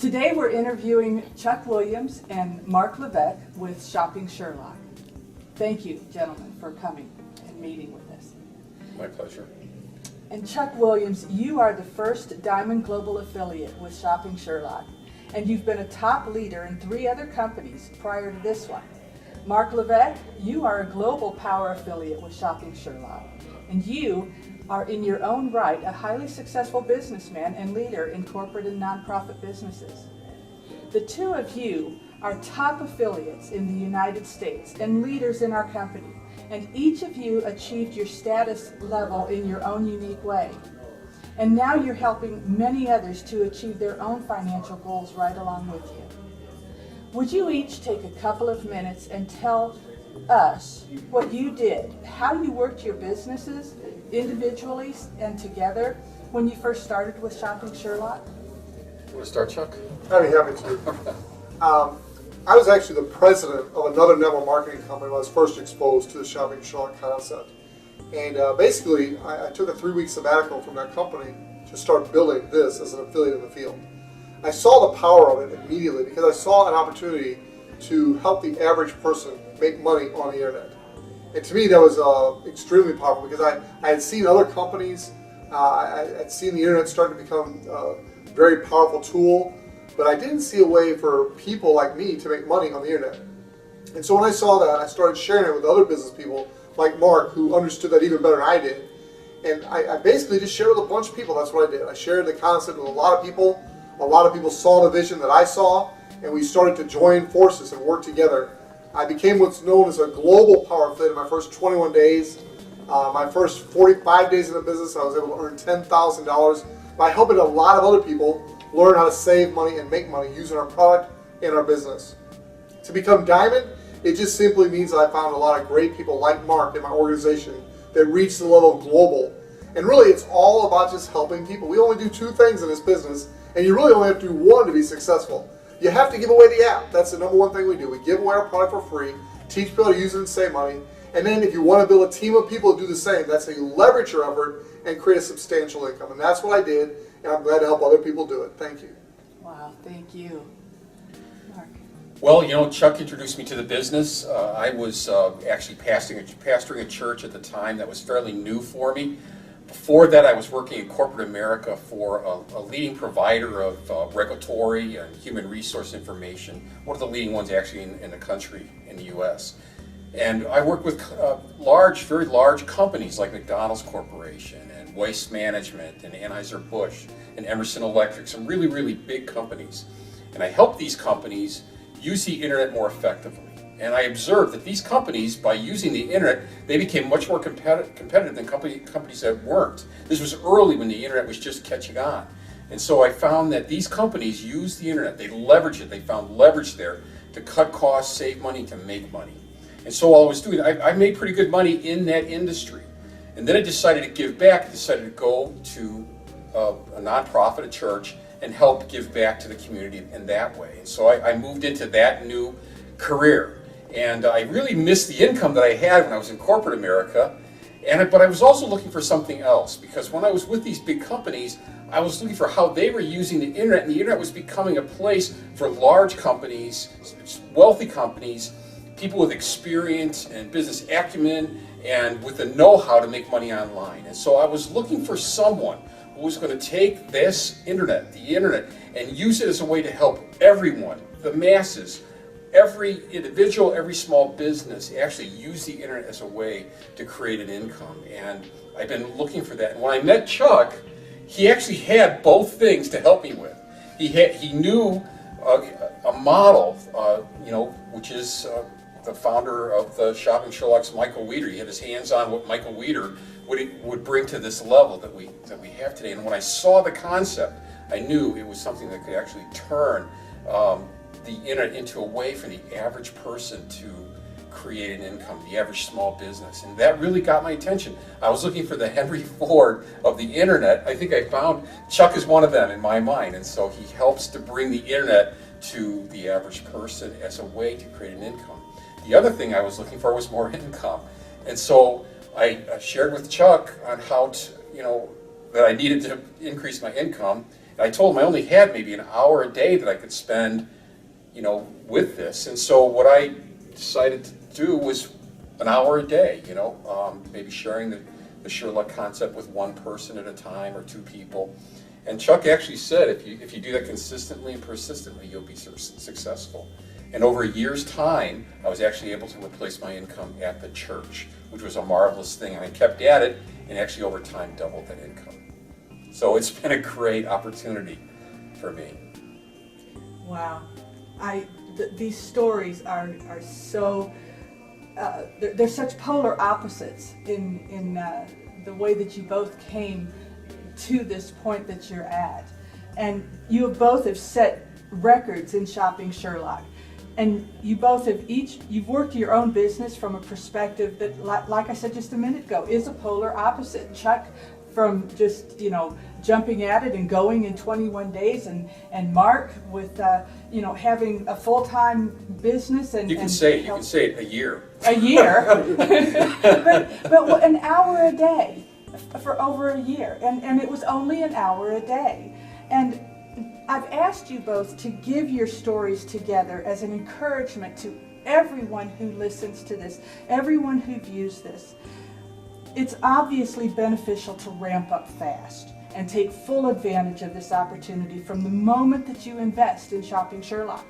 Today we're interviewing Chuck Williams and Mark Levesque with Shopping Sherlock. Thank you, gentlemen, for coming and meeting with us. My pleasure. And Chuck Williams, you are the first Diamond Global affiliate with Shopping Sherlock, and you've been a top leader in 3 other companies prior to this one. Mark Levesque, you are a global power affiliate with Shopping Sherlock, and you are in your own right a highly successful businessman and leader in corporate and nonprofit businesses. The 2 of you are top affiliates in the United States and leaders in our company, and each of you achieved your status level in your own unique way. And now you're helping many others to achieve their own financial goals right along with you. Would you each take a couple of minutes and tell us what you did, how you worked your businesses individually and together when you first started with Shopping Sherlock? You want to start, Chuck? I'd be happy to. I was actually the president of another network marketing company when I was first exposed to the Shopping Sherlock concept. And basically, I took a 3-week sabbatical from that company to start building this as an affiliate in the field. I saw the power of it immediately because I saw an opportunity to help the average person make money on the internet. And to me, that was extremely powerful because I had seen other companies, I had seen the internet start to become a very powerful tool, but I didn't see a way for people like me to make money on the internet. And so when I saw that, I started sharing it with other business people like Mark, who understood that even better than I did. And I basically just shared with a bunch of people. That's what I did. I shared the concept with a lot of people. A lot of people saw the vision that I saw, and we started to join forces and work together. I became what's known as a global power affiliate in my first 21 days. My first 45 days in the business, I was able to earn $10,000 by helping a lot of other people learn how to save money and make money using our product and our business. To become Diamond, it just simply means that I found a lot of great people like Mark in my organization that reached the level of global. And really, it's all about just helping people. We only do 2 things in this business, and you really only have to do 1 to be successful. You have to give away the app. That's the number 1 thing we do. We give away our product for free, teach people to use it and save money. And then if you want to build a team of people to do the same, that's how you leverage your effort and create a substantial income. And that's what I did, and I'm glad to help other people do it. Thank you. Wow, thank you. Mark. Well, you know, Chuck introduced me to the business. I was actually pastoring a church at the time that was fairly new for me. Before that, I was working in corporate America for a leading provider of regulatory and human resource information, one of the leading ones actually in the country, in the U.S. And I worked with very large companies like McDonald's Corporation and Waste Management and Anheuser-Busch and Emerson Electric, some really, really big companies. And I helped these companies use the internet more effectively. And I observed that these companies, by using the internet, they became much more competitive than companies that weren't. This was early when the internet was just catching on. And so I found that these companies used the internet, they leveraged it, they found leverage there to cut costs, save money, to make money. And so while I was doing it, I made pretty good money in that industry. And then I decided to give back, I decided to go to a nonprofit, a church, and help give back to the community in that way. And so I moved into that new career. And I really missed the income that I had when I was in corporate America, but I was also looking for something else, because when I was with these big companies, I was looking for how they were using the internet, and the internet was becoming a place for large companies, wealthy companies, people with experience and business acumen, and with the know-how to make money online. And so I was looking for someone who was going to take this internet, the internet, and use it as a way to help everyone, the masses, every individual, every small business actually use the internet as a way to create an income. And I've been looking for that. And when I met Chuck, he actually had both things to help me with. He knew a model, which is the founder of the Shopping Sherlock's Michael Weeder. He had his hands on what Michael Weeder would bring to this level that we have today. And when I saw the concept, I knew it was something that could actually turn the internet into a way for the average person to create an income, the average small business. And that really got my attention. I was looking for the Henry Ford of the internet. I think I found Chuck is one of them in my mind. And so he helps to bring the internet to the average person as a way to create an income. The other thing I was looking for was more income. And so I shared with Chuck on how to, that I needed to increase my income. And And I told him I only had maybe an hour a day that I could spend, with this. And so what I decided to do was an hour a day, maybe sharing the Sherlock concept with one person at a time or two people. And Chuck actually said, if you do that consistently and persistently, you'll be successful. And over a year's time, I was actually able to replace my income at the church, which was a marvelous thing. And I kept at it, and actually over time doubled that income. So it's been a great opportunity for me. Wow. These stories are so, they're such polar opposites in the way that you both came to this point that you're at. And you both have set records in Shopping Sherlock. And you both have you've worked your own business from a perspective that, like I said just a minute ago, is a polar opposite. Chuck from just, jumping at it and going in 21 days, and Mark with, having a full-time business and... You can say it, a year. A year, but an hour a day for over a year, and it was only an hour a day. And I've asked you both to give your stories together as an encouragement to everyone who listens to this, everyone who views this. It's obviously beneficial to ramp up fast and take full advantage of this opportunity from the moment that you invest in Shopping Sherlock.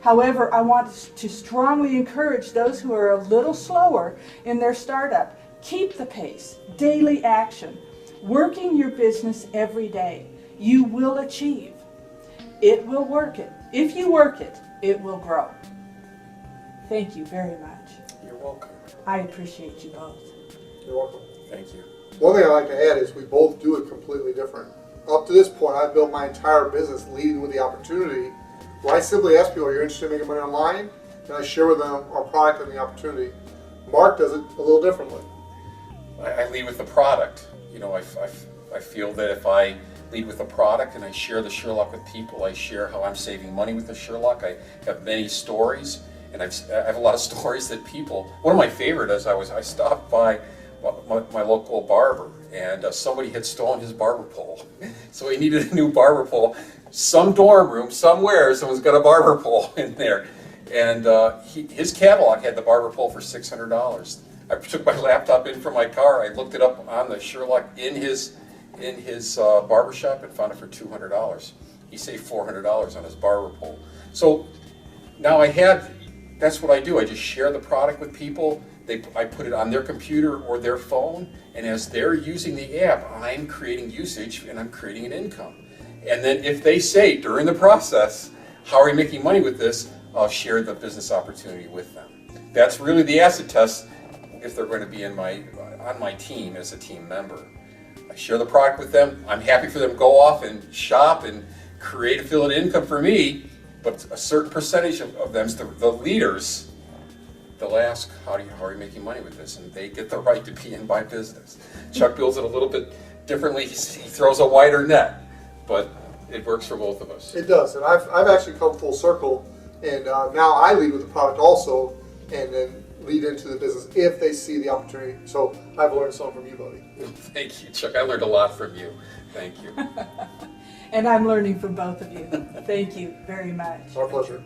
However, I want to strongly encourage those who are a little slower in their startup. Keep the pace, daily action, working your business every day. You will achieve. It will work it. If you work it, it will grow. Thank you very much. You're welcome. I appreciate you both. You're welcome. Thank you. One thing I'd like to add is we both do it completely different. Up to this point, I've built my entire business leading with the opportunity, where I simply ask people, are you interested in making money online? And I share with them our product and the opportunity. Mark does it a little differently. I lead with the product. I feel that if I lead with the product and I share the Sherlock with people, I share how I'm saving money with the Sherlock. I have many stories, and I have a lot of stories that people... One of my favorite is I stopped by my local barber, and somebody had stolen his barber pole. So he needed a new barber pole. Some dorm room, somewhere, someone's got a barber pole in there. And his catalog had the barber pole for $600. I took my laptop in from my car, I looked it up on the Sherlock in his barber shop and found it for $200. He saved $400 on his barber pole. So now that's what I do. I just share the product with people. I put it on their computer or their phone, and as they're using the app, I'm creating usage and I'm creating an income. And then if they say during the process, how are you making money with this? I'll share the business opportunity with them. That's really the acid test if they're going to be on my team as a team member. I share the product with them. I'm happy for them to go off and shop and create affiliate income for me, but a certain percentage of them, the leaders, they'll ask, how are you making money with this? And they get the right to be in my business. Chuck builds it a little bit differently. He throws a wider net, but it works for both of us. It does, and I've actually come full circle, and now I lead with the product also, and then lead into the business if they see the opportunity. So I've learned something from you, buddy. Thank you, Chuck. I learned a lot from you. Thank you. And I'm learning from both of you. Thank you very much. Our pleasure.